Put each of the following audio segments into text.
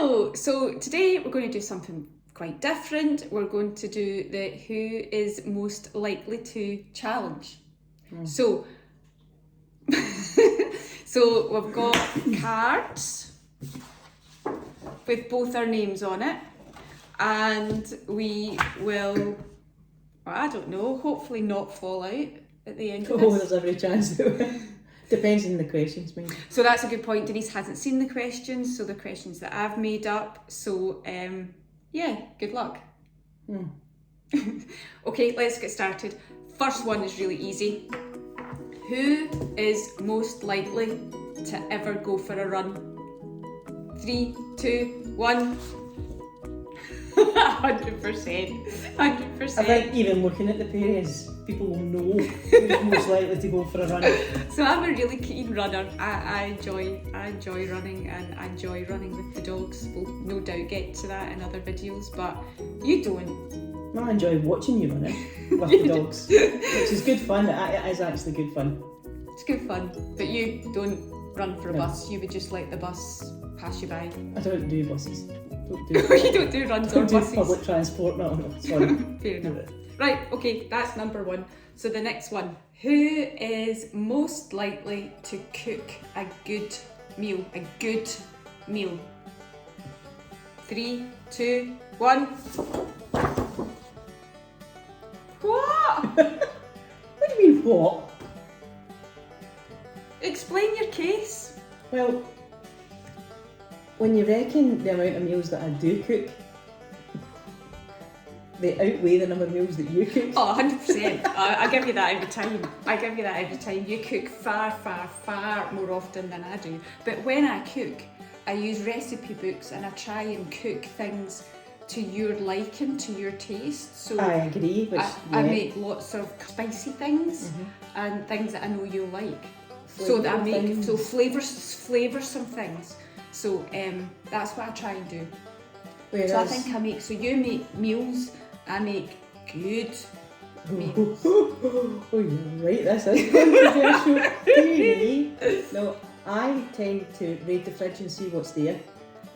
Hello! So today we're going to do something quite different. We're going to do the who is most likely to challenge. So, so we've got cards with both our names on it, and we will, I don't know, hopefully not fall out at the end of this. Oh, there's every chance though. Depends on the questions, maybe. So that's a good point. Denise hasn't seen the questions, so the questions that I've made up. So yeah, good luck. Okay, let's get started. First one is really easy. Who is most likely to ever go for a run? 3, 2, 1. 100%. 100%. I think even looking at the periods, people will know who's most likely to go for a run. So I'm a really keen runner. I enjoy running, and I enjoy running with the dogs. We'll no doubt get to that in other videos, but you don't. I enjoy watching you running with the dogs, which is good fun. It is actually good fun. It's good fun, but you don't run for a bus. You would just let the bus pass you by. I don't do buses. You don't do runs or Don't do buses. public transport. No, sorry. Fair enough. Right, okay, that's number one. So the next one. Who is most likely to cook a good meal? A good meal. 3, 2, 1. What? What do you mean, what? Explain your case. Well, when you reckon the amount of meals that I do cook, they outweigh the number of meals that you cook. Oh, 100%. I give you that every time. You cook far, far, far more often than I do. But when I cook, I use recipe books and I try and cook things to your liking, to your taste. So I agree. Which, I make lots of spicy things and things that I know you like. So that I make flavoursome things. So that's what I try and do. Whereas, So I think so you make meals, I make good meals. Oh, you're right, this is controversial. Really? No, I tend to raid the fridge and see what's there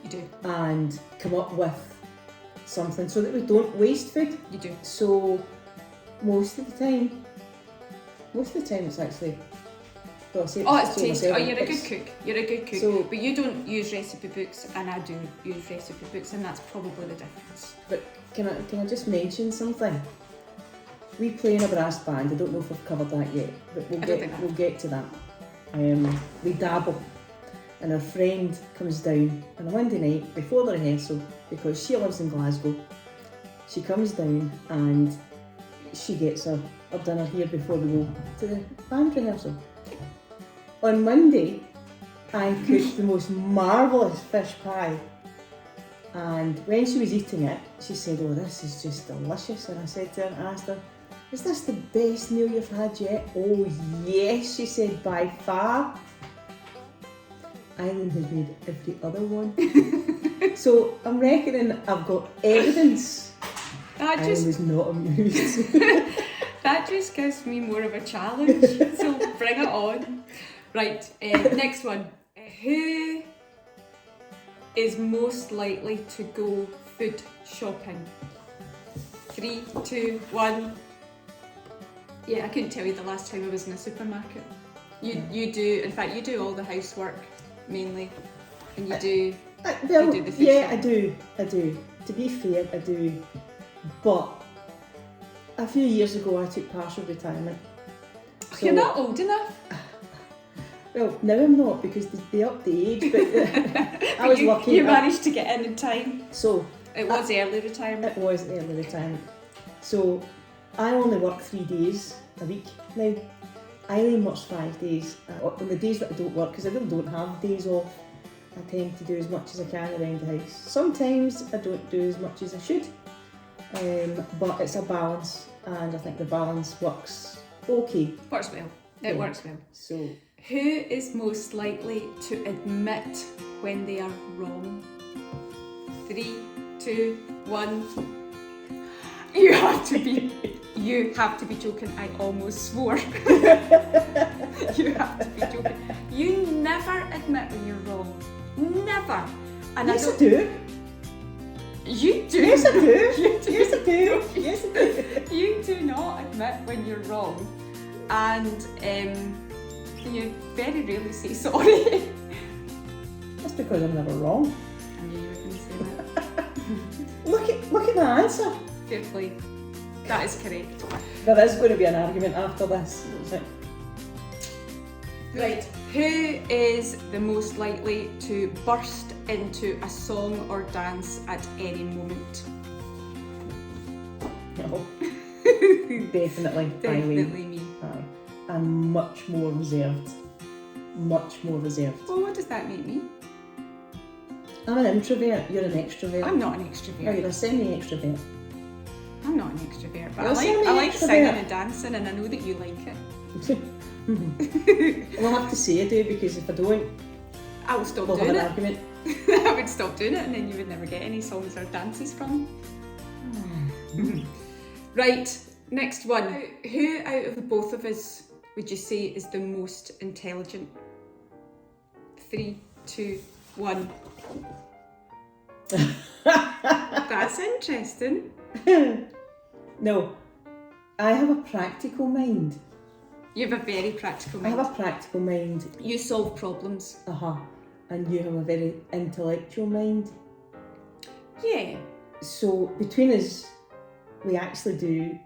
You do. and come up with something so that we don't waste food. You do. So most of the time it's actually, well, I say Oh, it's tasty. myself, Oh, you're a it's- good cook. You're a good cook. So- but you don't use recipe books, and I do use recipe books, and that's probably the difference. But can I just mention something? We play in a brass band. I don't know if we've covered that yet, but I don't think I have. we'll get to that. We dabble, and our friend comes down on a Monday night before the rehearsal because she lives in Glasgow. She comes down and she gets her dinner here before we go to the band rehearsal. On Monday, I cooked the most marvellous fish pie. And when she was eating it, she said, "Oh, this is just delicious." And I said to her, I asked her, "Is this the best meal you've had yet?" "Oh, yes," she said, "by far." Eileen has made every other one. So I'm reckoning I've got evidence. That Eileen just was not amused. that just gives me more of a challenge. So bring it on. Right. Next one. Who is most likely to go food shopping? 3, 2, 1. Yeah, I couldn't tell you the last time I was in a supermarket. You do. In fact, you do all the housework mainly, and you do. Well, You do the food yeah, shopping. I do. To be fair, I do. But a few years ago, I took partial retirement. You're not old enough. Well, now I'm not because they upped the age, but I was lucky. You managed to get in time. So It was early retirement. it was early retirement. So I only work 3 days a week now. Eileen works 5 days. On the days that I don't work, because I really don't have days off, I tend to do as much as I can around the house. Sometimes I don't do as much as I should, but it's a balance, and I think the balance works okay. Works well. It Yeah. works well. So Who is most likely to admit when they are wrong? 3, 2, 1. You have to be joking. I almost swore. You have to be joking. You never admit when you're wrong. Never. And Yes, I I don't. do. You do. Yes, I do. You do. Yes, I do. Yes, I do. You do not admit when you're wrong, and you very rarely say sorry. That's because I'm never wrong. I knew you were going to say that. Look at my answer. Fair play. That is correct. There is going to be an argument after this. Right. Who is the most likely to burst into a song or dance at any moment? No. Definitely. Definitely me. Aye. I'm much more reserved. Much more reserved. Well, what does that make me? I'm an introvert. You're an extrovert. I'm not an No, extrovert. you're a semi-extrovert. I'm not an extrovert, but You're I like semi-extrovert. singing and dancing, and I know that you like it. Well, I have to say I do, because if I don't, I will stop we'll have doing an it. argument. I would stop doing it, and then you would never get any songs or dances from. Right, next one. Who out of the both of us would you say is the most intelligent? 3, 2, 1. That's interesting. No, I have a practical mind. You have a very practical I mind. have a practical mind. You solve problems. And you have a very intellectual mind. Yeah. So between us, we actually do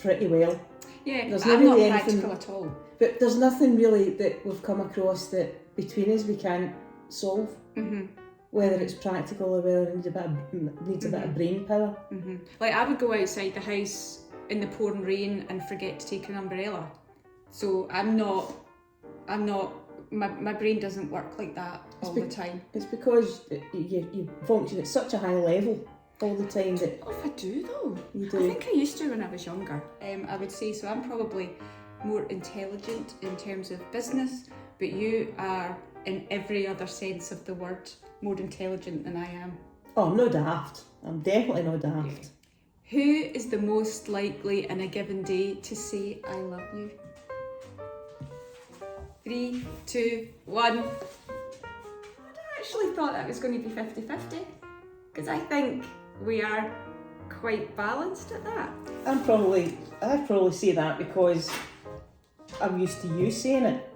pretty well. Yeah, There's but not I'm not really anything- practical at all. But there's nothing really that we've come across that between us we can't solve. Mm-hmm. Whether it's practical or whether it needs a bit of brain power. Mm-hmm. Like, I would go outside the house in the pouring rain and forget to take an umbrella. So I'm not, my brain doesn't work like that all the time. It's because you function at such a high level all the time that Oh, if I do though. you I do. think I used to when I was younger. I would say so. I'm probably more intelligent in terms of business, but you are, in every other sense of the word, more intelligent than I am. Oh, I'm no daft. I'm definitely no daft. Who is the most likely in a given day to say I love you? 3, 2, 1. I actually thought that was going to be 50-50, because I think we are quite balanced at that. I'd probably say that because I'm used to you saying it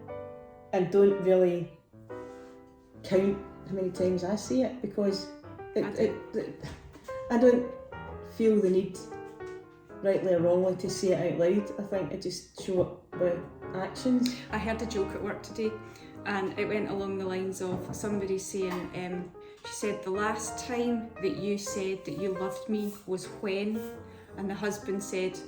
and don't really count how many times I say it, because I don't feel the need, rightly or wrongly, to say it out loud. I think I just show up with actions. I heard a joke at work today, and it went along the lines of somebody saying, she said, the last time that you said that you loved me was when? And the husband said,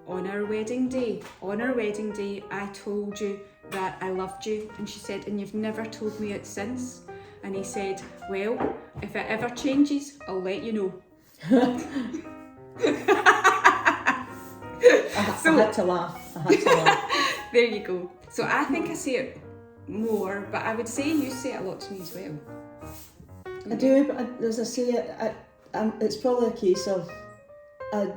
on our wedding day. On our wedding day, I told you that I loved you. And she said, and you've never told me it since. And he said, well, if it ever changes, I'll let you know. I had to laugh. There you go. So I think I say it more, but I would say you say it a lot to me as well. I do, but as I say, it's probably a case of I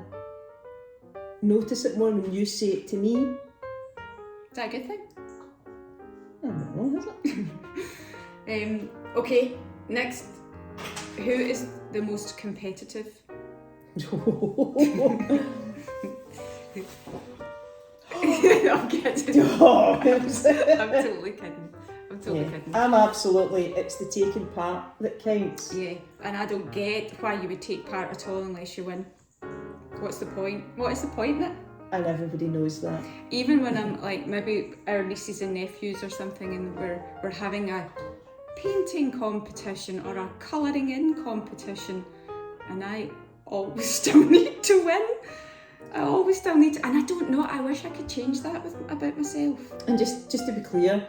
notice it more when you say it to me. Is that a good thing? I don't know, is it? Okay, next. Who is the most competitive? I'm kidding. I'm totally kidding. I'm totally kidding. I'm absolutely, it's the taking part that counts. Yeah, and I don't get why you would take part at all unless you win. What's the point? What is the point in it? And everybody knows that. Even when I'm like, maybe our nieces and nephews or something, and we're having a painting competition or a colouring in competition, and I always still need to win. I always still need to, and I don't know, I wish I could change that about myself. And just to be clear,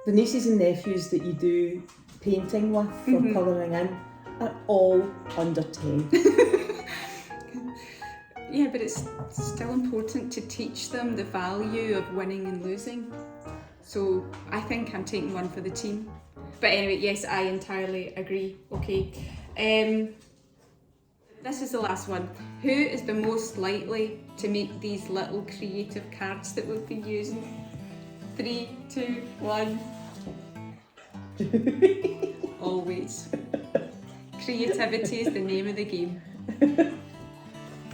the nieces and nephews that you do painting with or colouring in are all under 10. Yeah, but it's still important to teach them the value of winning and losing. So I think I'm taking one for the team. But anyway, yes, I entirely agree. Okay. This is the last one. Who is the most likely to make these little creative cards that we've been using? 3, 2, 1. Always. Creativity is the name of the game.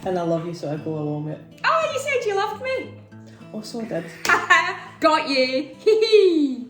And I love you, so I go along with it. Oh, you said you loved me. Also, I did. Got you. Hee hee.